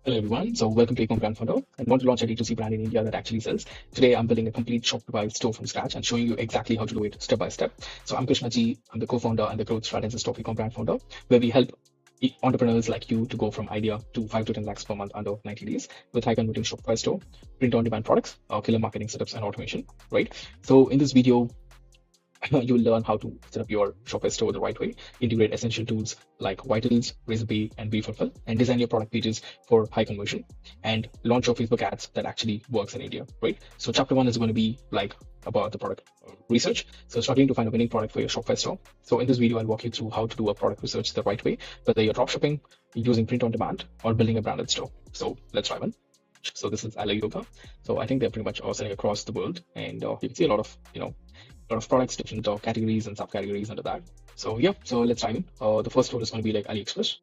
Hello everyone. So welcome to Ecom Brand Founder. I want to launch a D2C brand in India that actually sells. Today I'm building a complete Shopify store from scratch and showing you exactly how to do it step by step. So I'm Krishna Ji. I'm the co-founder and the growth strategist of Ecom Brand Founder, where we help entrepreneurs like you to go from idea to 5 to 10 lakhs per month under 90 days with high converting Shopify store, print on demand products, killer marketing setups and automation, right? So in this video, you'll learn how to set up your Shopify store the right way, integrate essential tools like Vitals, Razorpay, and BeFulfill, and design your product pages for high conversion, and launch your Facebook ads that actually works in India, right? So chapter one is going to be like about the product research. So struggling to find a winning product for your Shopify store. So in this video, I'll walk you through how to do a product research the right way, whether you're dropshipping, using print on demand, or building a branded store. So let's dive in. So this is Alibaba. So I think they're pretty much all selling across the world, and you can see a lot of products, different categories and subcategories under that. So yeah, so let's dive in. The first one is going to be like AliExpress.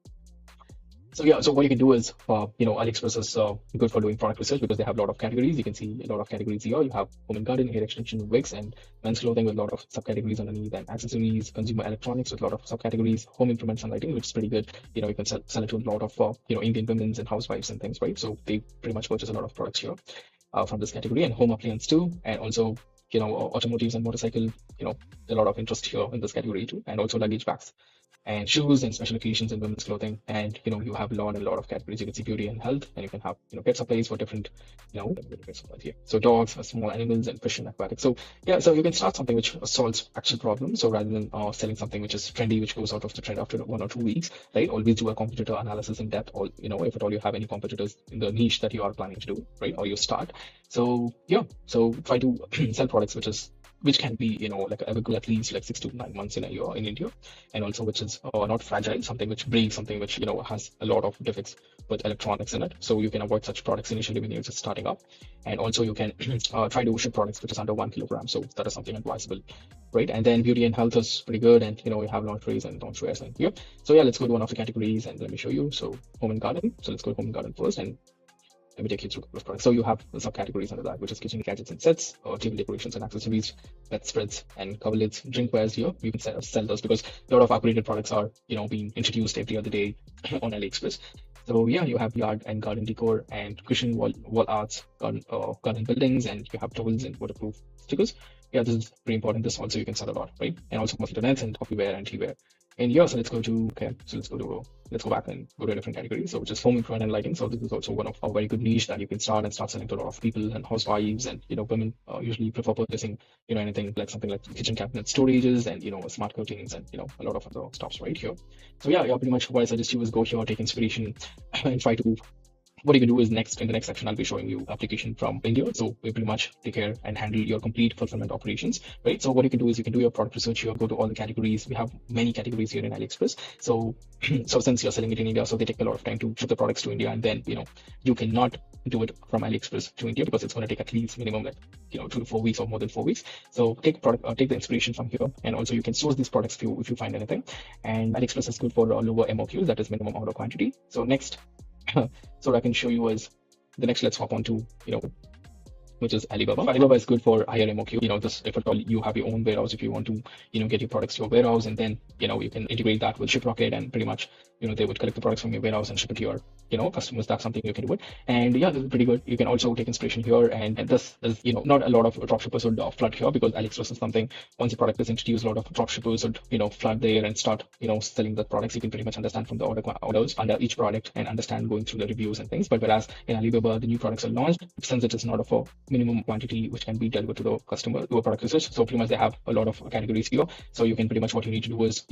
So yeah, so what you can do is, AliExpress is good for doing product research because they have a lot of categories. You can see a lot of categories here. You have home and garden, hair extension, wigs, and men's clothing with a lot of subcategories underneath, and accessories, consumer electronics with a lot of subcategories, home implements and lighting, which is pretty good. You can sell it to a lot of Indian women's and housewives and things, right? So they pretty much purchase a lot of products here from this category, and home appliance too, and also automotives and motorcycle. A lot of interest here in this category too, and also luggage bags and shoes and special occasions in women's clothing. And you have a lot of categories. You can see beauty and health, and you can have pet supplies for different pet supplies here. So dogs, small animals, and fish and aquatics. So yeah, so you can start something which solves actual problems. So rather than selling something which is trendy, which goes out of the trend after 1 or 2 weeks, right? Always do a competitor analysis in depth, or if at all you have any competitors in the niche that you are planning to do, right? Or you start. So yeah, so try to sell products which can be like available at least like 6 to 9 months in a year in India, and also which is not fragile, something which breaks, something which has a lot of defects with electronics in it. So you can avoid such products initially when you're just starting up, and also you can try to ship products which is under 1 kilogram. So that is something advisable, right? And then beauty and health is pretty good, and we have lingeries and loungewear and here. So yeah, let's go to one of the categories and let me show you. So home and garden. So let's go to home and garden first, and let me take you through a couple of products. So you have the subcategories under that, which is kitchen gadgets and sets, table decorations and accessories, bedspreads and cover lids, drinkwares. Here you can sell those because a lot of upgraded products are being introduced every other day on AliExpress. So yeah, you have yard and garden decor and cushion wall arts, garden buildings, and you have towels and waterproof stickers. Yeah, this is pretty important. This also you can sell a lot, right? And also mosquito nets and coffeeware and teaware. And yeah, so let's go back and go to a different category. So which is home improvement and lighting. So this is also one of a very good niche that you can start selling to a lot of people and housewives, and women usually prefer purchasing anything like something like kitchen cabinet storages and smart curtains and a lot of other stuffs right here. So yeah, pretty much what I suggest you is go here, take inspiration, and try to. What you can do is in the next section, I'll be showing you application from India. So we pretty much take care and handle your complete fulfillment operations, right? So what you can do is you can do your product research here, go to all the categories. We have many categories here in AliExpress. So, so since you're selling it in India, so they take a lot of time to ship the products to India, and then you cannot do it from AliExpress to India because it's going to take at least minimum like 2 to 4 weeks or more than 4 weeks. So take the inspiration from here, and also you can source these products if you find anything. And AliExpress is good for lower MOQs, that is minimum order quantity. So next. So what I can show you is the next. Let's hop on to which is Alibaba. Alibaba is good for higher MOQ. This if at all you have your own warehouse, if you want to get your products to your warehouse, and then you can integrate that with ShipRocket, and pretty much they would collect the products from your warehouse and ship it to your customers. That's something you can do it. And yeah, this is pretty good. You can also take inspiration here, and this is not a lot of dropshippers would flood here because AliExpress is something, once the product is introduced, a lot of dropshippers would flood there and start selling the products. You can pretty much understand from the orders under each product and understand going through the reviews and things. But whereas in Alibaba, the new products are launched, since it is not of a minimum quantity which can be delivered to the customer to a product research. So pretty much they have a lot of categories here. So you can pretty much, what you need to do is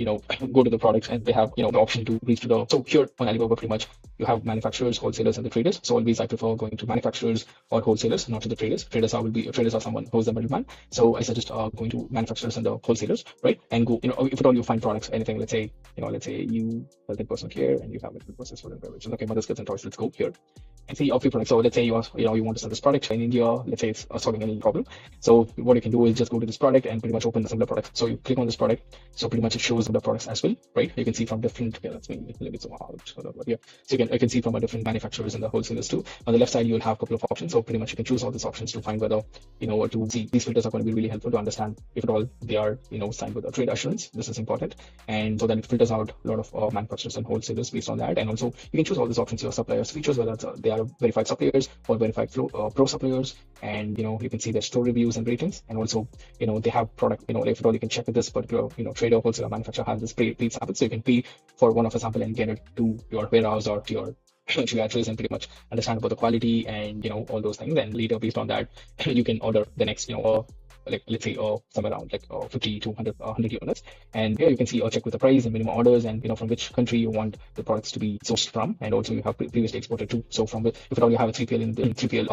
go to the products, and they have the option to reach to the. So here on Alibaba, pretty much you have manufacturers, wholesalers, and the traders. So always I prefer going to manufacturers or wholesalers, not to the traders. Traders are someone who's the middleman. So I suggest going to manufacturers and the wholesalers, right? And go if at all you find products, anything, let's say you health and personal care, and you have it with processed food and beverages. Okay, mother's goods and toys. Let's go here. and see a few products. So let's say you want to sell this product in India. Let's say it's solving any problem. So what you can do is just go to this product and pretty much open the similar product. So you click on this product. So pretty much it shows the products as well, right? You can see from different. Yeah, let's make it a little bit so hard. Yeah. So you can see from a different manufacturers and the wholesalers too. On the left side, you'll have a couple of options. So pretty much you can choose all these options to find whether what to see. These filters are going to be really helpful to understand if at all they are signed with a trade assurance. This is important, and so that it filters out a lot of manufacturers and wholesalers based on that. And also you can choose all these options, your suppliers features, whether they are verified suppliers or verified pro suppliers, and you can see their store reviews and ratings, and also they have product, if at all you can check with this particular trader, wholesaler, manufacturer has this paid sample, so you can pay for one of a sample and get it to your warehouse or to your address and pretty much understand about the quality and all those things. And later based on that you can order the next like let's say somewhere around like 50 to 100 units, and here you can see or check with the price and minimum orders, and from which country you want the products to be sourced from, and also you have previously exported to. So from if at all you have a 3PL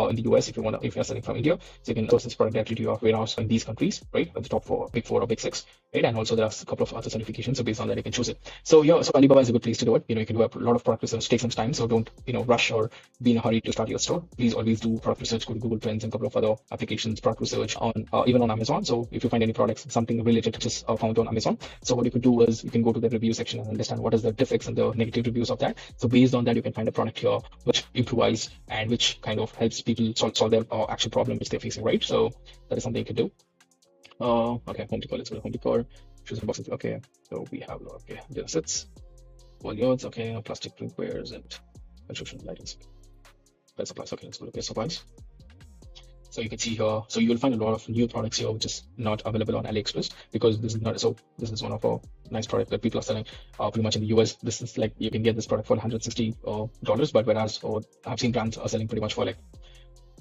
in the US, if you're selling from India, so you can source this product directly to your warehouse in these countries, right? At the top four, big four or big six, right? And also there are a couple of other certifications, so based on that you can choose it. So so Alibaba is a good place to do it. You can do a lot of product research, take some time, so don't rush or be in a hurry to start your store. Please always do product research, go to Google Trends and a couple of other applications, product research on even on Amazon. So if you find any products, something related to just found on Amazon, so what you could do is you can go to the review section and understand what is the defects and the negative reviews of that. So based on that, you can find a product here which improvises and which kind of helps people solve their actual problem which they're facing, right? So that is something you can do. Okay, home decor. Let's go to home decor. Choose the boxes. Okay, so we have the assets, folios. Okay, plastic drinkwares and construction lightings. Best supplies. Okay, let's go to best supplies. So you can see here, so you'll find a lot of new products here which is not available on AliExpress, because this is not, so this is one of our nice products that people are selling pretty much in the US. This is like, you can get this product for $160, but whereas I've seen brands are selling pretty much for like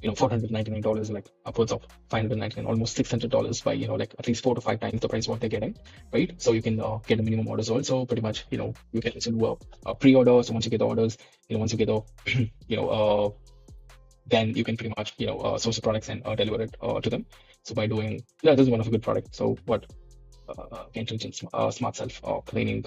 $499, like upwards of $599, almost $600 by like at least 4 to 5 times the price what they're getting, right? So you can get the minimum orders also. Pretty much you can also do a pre-order. So once you get the orders, once you get the then you can pretty much source the products and deliver it to them. So by doing this is one of a good product. So what intelligent smart self cleaning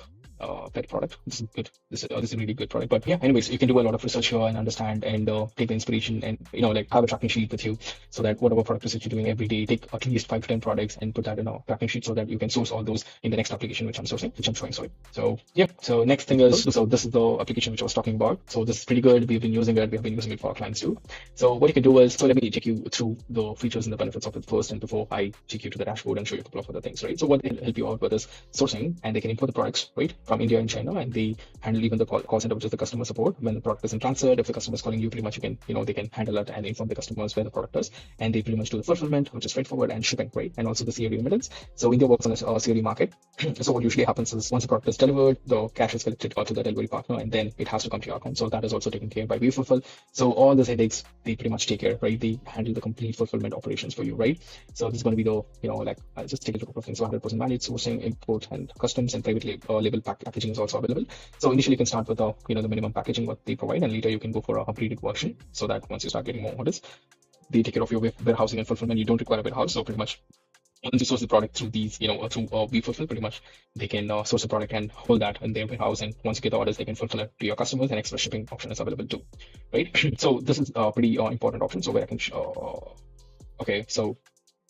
pet product. This is good. This is a really good product. But yeah, anyways, you can do a lot of research here and understand and take the inspiration and like have a tracking sheet with you, so that whatever product research you're doing every day, take at least 5 to 10 products and put that in a tracking sheet so that you can source all those in the next application which I'm showing. Sorry. So yeah. So next thing is, so this is the application which I was talking about. So this is pretty good. We've been using it. We've been using it for our clients too. So what you can do is, so let me take you through the features and the benefits of it first, and before I take you to the dashboard and show you a couple of other things, right? So what they'll help you out with is sourcing, and they can import the products, right, from India and China, and they handle even the call center, which is the customer support. When the product is in transit, if the customer is calling you, pretty much you can, they can handle it and inform the customers where the product is, and they pretty much do the fulfillment, which is straightforward, and shipping, right, and also the COD remittance. So India works on a COD market. So what usually happens is once the product is delivered, the cash is collected to the delivery partner, and then it has to come to your account. So that is also taken care of by WeFulfill. So all these headaches, they pretty much take care, right? They handle the complete fulfillment operations for you, right? So this is going to be the, like, I'll just take a look at things. So 100% valid sourcing, import, and customs, and private label packaging is also available. So initially you can start with the minimum packaging what they provide, and later you can go for a upgraded version, so that once you start getting more orders, they take care of your warehousing and fulfillment. You don't require a warehouse. So pretty much once you source the product through these, through WeFulfill, pretty much they can source the product and hold that in their warehouse, and once you get the orders, they can fulfill it to your customers, and express shipping option is available too, right? So this is a pretty important option. So where I can okay, so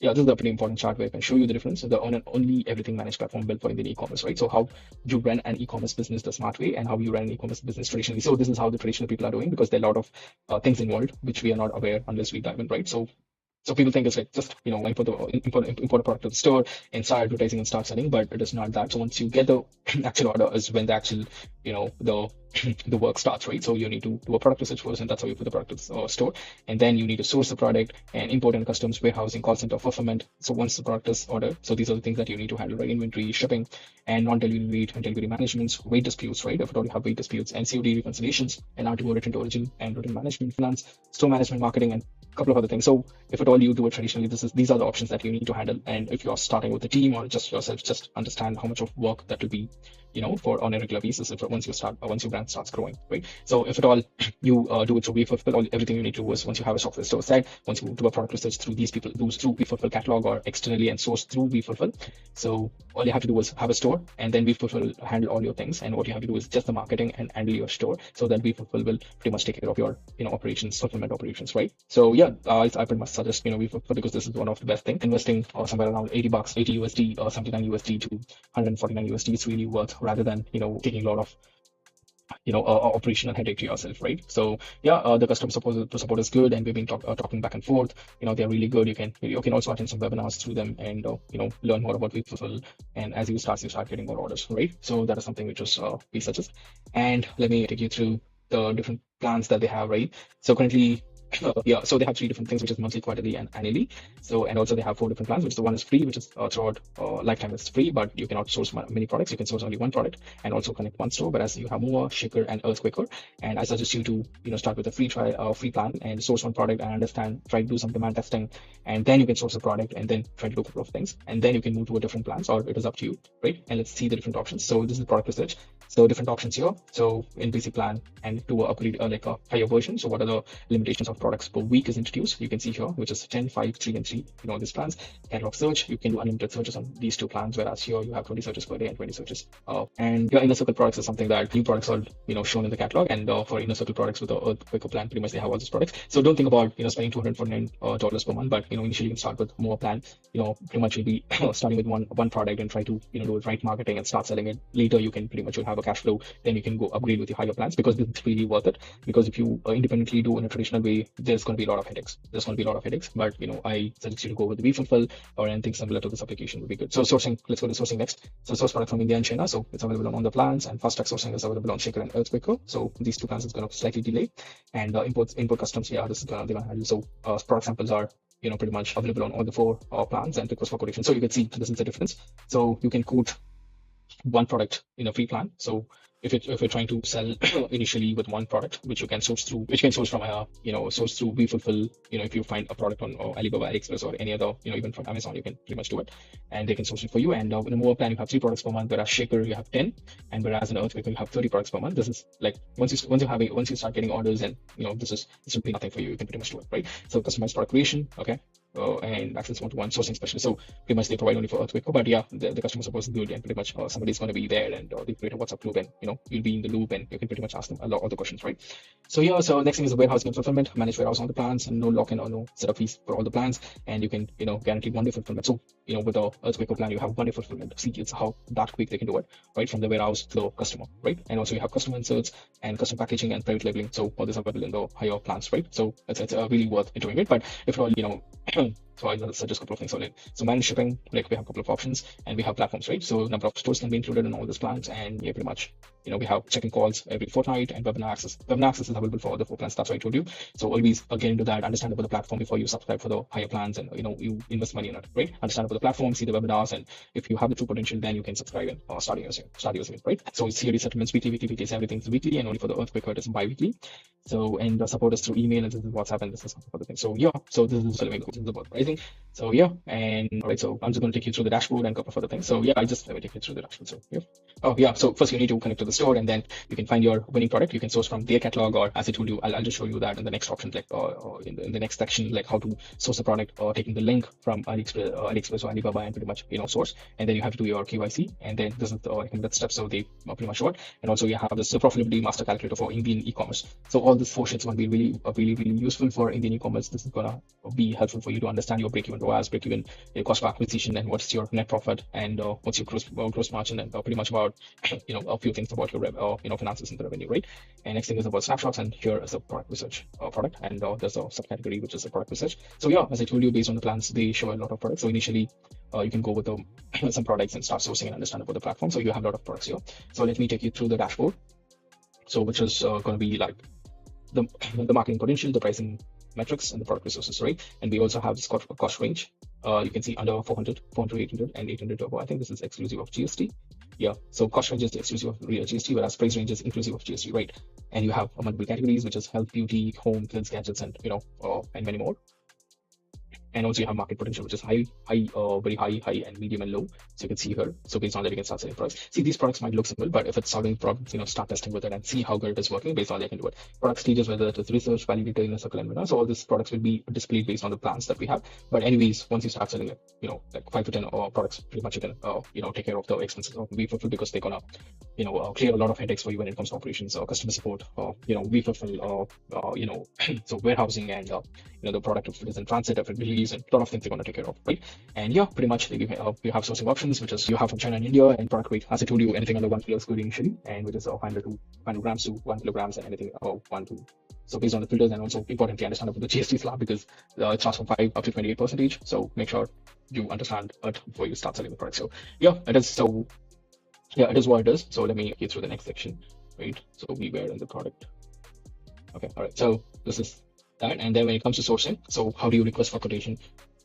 yeah, this is a pretty important chart where I can show you the difference. So the only everything managed platform built for Indian e-commerce, right? So how you run an e-commerce business the smart way, and how you run an e-commerce business traditionally. So this is how the traditional people are doing, because there are a lot of things involved which we are not aware unless we dive in, right? So people think it's like just import a product to the store and start advertising and start selling, but it is not that. So once you get the actual order is when the actual the work starts, right? So you need to do a product research first, and that's how you put the product to the store, and then you need to source the product and import and customs, warehousing, call center, fulfillment. So once the product is ordered, so these are the things that you need to handle, right? Inventory, shipping, and non-delivery and delivery management, weight disputes, right? If you already have weight disputes, and COD reconciliations, and RTO, return to origin and return management, finance, store management, marketing, and couple of other things. So if at all you do it traditionally, these are the options that you need to handle. And if you're starting with a team or just yourself, just understand how much of work that will be, for on a regular basis if once your brand starts growing, right? So if at all you do it through WeFulfill, everything you need to do is once you have a software store site, once you do a product research through these people, do through WeFulfill catalog or externally and source through WeFulfill. So all you have to do is have a store, and then WeFulfill handle all your things. And what you have to do is just the marketing and handle your store, so that WeFulfill will pretty much take care of your operations, fulfillment operations, right? So yeah, I pretty much suggest WeFulfill, because this is one of the best things. Investing somewhere around $80, 80 USD or 79 USD to 149 USD is really worth, rather than taking a lot of operational headache to yourself, right? So yeah, the customer support is good, and we've been talking back and forth. They're really good. You can also attend some webinars through them, and learn more about WeFulfill. And as you start getting more orders, right? So that is something which is we suggest. And let me take you through the different plans that they have, right? So currently, so they have 3 different things, which is monthly, quarterly, and annually. So, and also they have 4 different plans, which the one is free, which is throughout lifetime it's free, but you cannot source many products. You can source only one product and also connect one store. Whereas you have Mover, Shaker, and Earthquaker. And I suggest you to start with a free plan and source one product and try to do some demand testing, and then you can source a product and then try to do a couple of things, and then you can move to a different plans, or it is up to you, right? And let's see the different options. So this is product research. So different options here. So in basic plan and to upgrade like a higher version. So what are the limitations of products per week is introduced? You can see here, which is 10, 5, 3, and 3. These plans. Catalog search, you can do unlimited searches on these 2 plans, whereas here you have 20 searches per day and 20 searches. And your inner circle products is something that new products are shown in the catalog. And for inner circle products with the Earthquaker plan, pretty much they have all these products. So don't think about spending $249 per month, but initially you can start with more plan. Pretty much you'll be starting with one product and try to do right marketing and start selling it. Later you can you'll have a cash flow, then you can go upgrade with your higher plans, because this is really worth it. Because if you independently do in a traditional way, there's going to be a lot of headaches. But I suggest you to go with the WeFulfill or anything similar to this application would be good. So sourcing, let's go to sourcing next. So source product from India and China, so it's available on the plans, and fast track sourcing is available on Shaker and Earthquaker. So these 2 plans is going to slightly delay, and import customs, they're going to handle. So product samples are pretty much available on all the 4 plans, and request for quotation. So you can see this is the difference. So you can quote one product in a free plan. So if you're trying to sell initially with one product, which you can source from source through WeFulfill. If you find a product on Alibaba, AliExpress, or any other, even from Amazon, you can pretty much do it, and they can source it for you. And in a Mover plan, you have 3 products per month, whereas Shaker you have 10, and whereas in Earthquaker you have 30 products per month. This is like once you start getting orders, and this will be nothing for you. You can pretty much do it, right? So customized product creation, okay. And access one-to-one sourcing specialist. So pretty much they provide only for Earthquaker, but yeah, the customer support is good, and pretty much somebody's going to be there, and they create a WhatsApp group, and you'll be in the loop, and you can pretty much ask them a lot of the questions, right? So yeah, so next thing is the warehousing and fulfillment. Manage warehouse on the plans, and no lock-in or no setup fees for all the plans, and you can guarantee one day fulfillment. So with the Earthquaker plan, you have one day fulfillment. See, it's how that quick they can do it, right, from the warehouse to the customer, right? And also you have custom inserts and custom packaging and private labeling. So all this are available in the higher plans, right? So it's really worth doing it. But if at all, so I suggest a couple of things on it. So managed shipping, like we have a couple of options, and we have platforms, right? So number of stores can be included in all these plans, and yeah, pretty much, we have check-in calls every fortnight, and webinar access. Webinar access is available for all the 4 plans. That's what I told you. So always get into that, understand about the platform before you subscribe for the higher plans, and you invest money in it, right? Understand about the platform, see the webinars, and if you have the true potential, then you can subscribe and start using it, right? So it's COD settlements weekly, everything's weekly, and only for the Earthquaker it is bi-weekly. So, and the support is through email, and this is WhatsApp, and this is some other things. So yeah, so this is about pricing. So yeah, and all right, so I'm just going to take you through the dashboard and a couple of other things. So yeah, let me take you through the dashboard. So yeah. Oh yeah, so first you need to connect to the store, and then you can find your winning product. You can source from their catalog, or as I told you, I'll just show you that in the next option, like or in the next section, like how to source a product, or taking the link from AliExpress or Alibaba, and pretty much source. And then you have to do your KYC, and then this is the steps. So they are pretty much short. And also you have this profitability master calculator for Indian e-commerce. So all these 4 sheets going to be really useful for Indian e-commerce. This is gonna be helpful for you to understand your break-even ROAS, break-even cost per acquisition, and what's your net profit, and what's your gross margin, and pretty much about a few things about your finances and the revenue, right? And next thing is about snapshots, and here is a product research product, and there's a subcategory which is a product research. So yeah, as I told you, based on the plans, they show a lot of products. So initially you can go with some products and start sourcing and understand about the platform. So you have a lot of products here. So let me take you through the dashboard. So which is going to be like the marketing potential, the pricing metrics, and the product resources, right? And we also have this cost range. You can see under 400, 800, and 800 turbo. I think this is exclusive of GST. Yeah, so cost range is exclusive of real GST, whereas price range is inclusive of GST, right? And you have multiple categories, which is health, beauty, home, kids, gadgets, and and many more. And also you have market potential, which is very high, and medium and low. So you can see here. So based on that, you can start selling products. See, these products might look simple, but if it's solving problems, start testing with it and see how good it is working. Based on that, you can do it. Product stages, whether it is research, validator, inner circle, and winner. So all these products will be displayed based on the plans that we have. But anyways, once you start selling it, like 5 to 10 products, pretty much you can take care of the expenses of WeFulfill, because they're gonna clear a lot of headaches for you when it comes to operations or customer support. WeFulfill, so warehousing and the product, if it is in transit, if it release, and a lot of things they're going to take care of, right? And yeah, pretty much you have sourcing options, which is you have from China and India, and product weight, as I told you, anything under 1 kilo is good initially, and which is 500 grams to 1 kilograms, and anything 1 to. So based on the filters, and also importantly understand about the GST slab, because it starts from 5 up to 28%. So make sure you understand it before you start selling the product. So yeah, it is. So yeah, it is what it is. So let me get through the next section, right? So we were in the product. Okay, all right. So this is that. And then when it comes to sourcing, so how do you request for quotation,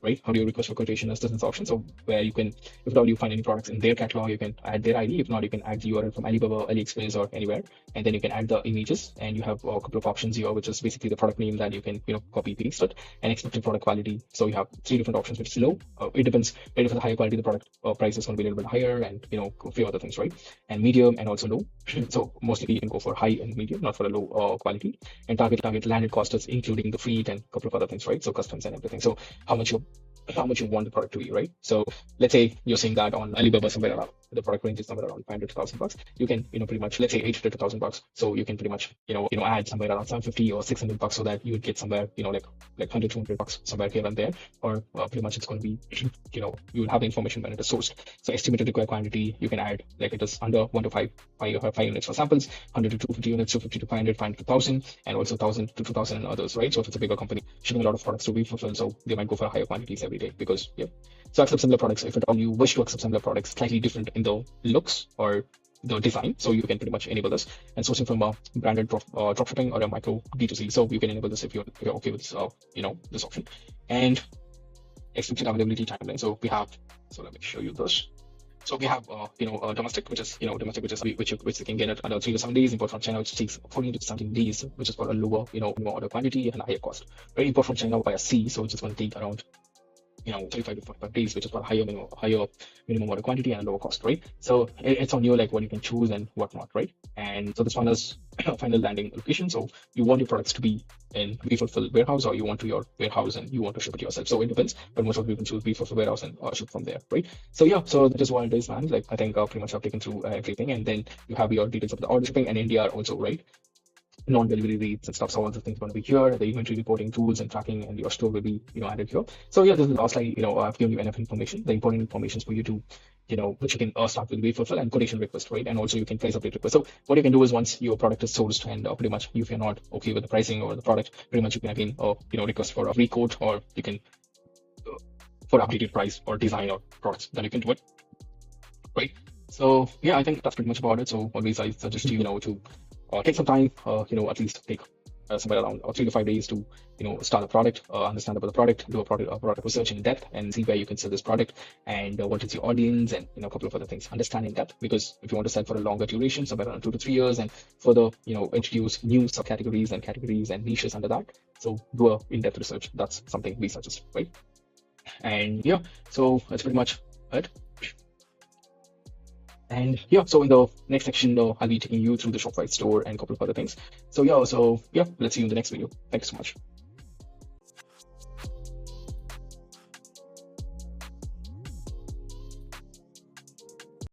right? How do you request for quotation as business option? So where you can, if at all you find any products in their catalog, you can add their ID. If not, you can add the URL from Alibaba, AliExpress, or anywhere, and then you can add the images. And you have a couple of options here, which is basically the product name that you can copy paste it, and expected product quality. So you have 3 different options, which is low. It depends. Maybe for the higher quality, the product price is going to be a little bit higher, and a few other things, right? And medium, and also low. So mostly you can go for high and medium, not for a low quality. And target landed cost is including the fleet and a couple of other things, right? So customs and everything. So how much you want the product to be, right? So let's say you're saying that on Alibaba, somewhere around the product range is somewhere around 500 to 1,000 bucks. You can pretty much, let's say 800 to 1,000 bucks. So you can pretty much add somewhere around 750 or 600 bucks, so that you would get somewhere like 100, 200 bucks somewhere here and there. Or pretty much it's going to be you will have the information when it is sourced. So estimated required quantity, you can add like it is under 1 to 5 units for samples, 100 to 250 units, 250 to 500, 500 to 1,000, and also 1,000 to 2,000 and others, right? So if it's a bigger company shipping a lot of products to be fulfilled, so they might go for higher quantities every day, because so accept similar products. If at all you wish to accept similar products, slightly different in the looks or the design, so you can pretty much enable this. And sourcing from a branded drop shipping or a micro D2C, so you can enable this if you're okay with this, this option. And expected availability timeline. So we have, so let me show you this. So we have, domestic, which is, which they can get at under 3 to 7 days. Import from China, which takes 14 to 17 days, which is for a lower, more order quantity and a higher cost. Right? Import from China via sea, so it's just going to take around 35 to 45 days, which is for a higher minimum order quantity and a lower cost, right? So it's on you, like what you can choose and whatnot, right? And so this one is final landing location. So you want your products to be in WeFulfill warehouse, or you want to your warehouse and you want to ship it yourself. So it depends, but most of the people choose WeFulfill warehouse and ship from there, right? So yeah, so that is what it is, man. Like I think pretty much I've taken through everything, and then you have your details of the order shipping and India also, right? Non-delivery rates and stuff. So all the things going to be here. The inventory reporting tools and tracking, and your store will be added here. So yeah, this is the last slide. I've given you enough information. The important information is for you to which you can start with WeFulfill and quotation request, right? And also you can price update request. So what you can do is, once your product is sourced and pretty much if you're not okay with the pricing or the product, pretty much you can again request for a requote, or you can for updated price or design or products, then you can do it, right? So yeah, I think that's pretty much about it. So always I suggest you to take some time, at least take somewhere around 3 to 5 days to start a product, understand about the product, do a product research in depth, and see where you can sell this product, and what is your audience, and a couple of other things. Understand in depth, because if you want to sell for a longer duration, somewhere around 2 to 3 years, and further introduce new subcategories and categories and niches under that, so do a in-depth research. That's something we suggest, right? And yeah, so that's pretty much it. And yeah, so in the next section, I'll be taking you through the Shopify store and a couple of other things. So yeah, let's see you in the next video. Thank you so much.